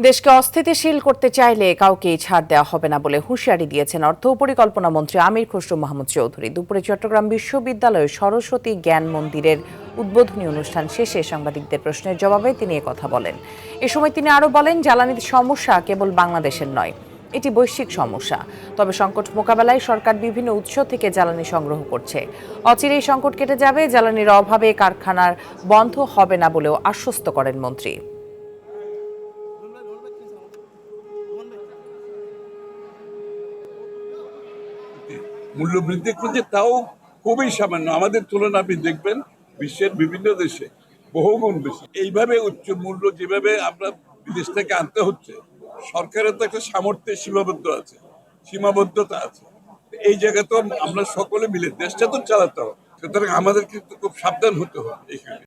দেশকে অস্থিতিশীল করতে চাইলে কাউকেই ছাড় দেওয়া হবে না বলে হুঁশিয়ারি দিয়েছেন অর্থ ও পরিকল্পনা মন্ত্রী আমির খসরু মাহমুদ চৌধুরী। দুপুরে চট্টগ্রাম বিশ্ববিদ্যালয়ের সরস্বতী জ্ঞান মন্দিরের উদ্বোধনী অনুষ্ঠান শেষে সাংবাদিকদের প্রশ্নের জবাবে তিনি কথা বলেন। এ সময় তিনি আরও বলেন, জ্বালানির সমস্যা কেবল বাংলাদেশের নয়, এটি বৈশ্বিক সমস্যা। তবে সংকট মোকাবেলায় সরকার বিভিন্ন উৎস থেকে জ্বালানি সংগ্রহ করছে। অচিরেই সংকট কেটে যাবে, জ্বালানির অভাবে কারখানার বন্ধ হবে না বলেও আশ্বস্ত করেন মন্ত্রী। মূল্য বৃদ্ধি করছে, তাও খুবই সামান্য। আমাদের তুলনা আপনি দেখবেন বিশ্বের বিভিন্ন দেশে বহুগুণ বেশি। এইভাবে উচ্চ মূল্য যেভাবে আমরা বিদেশ থেকে আনতে হচ্ছে, সরকারের তো একটা সামর্থ্যের সীমাবদ্ধতা আছে। এই জায়গায় তো আমরা সকলে মিলে দেশটা তো চালাতে হবে, সুতরাং আমাদের কিন্তু খুব সাবধান হতে হবে এখানে।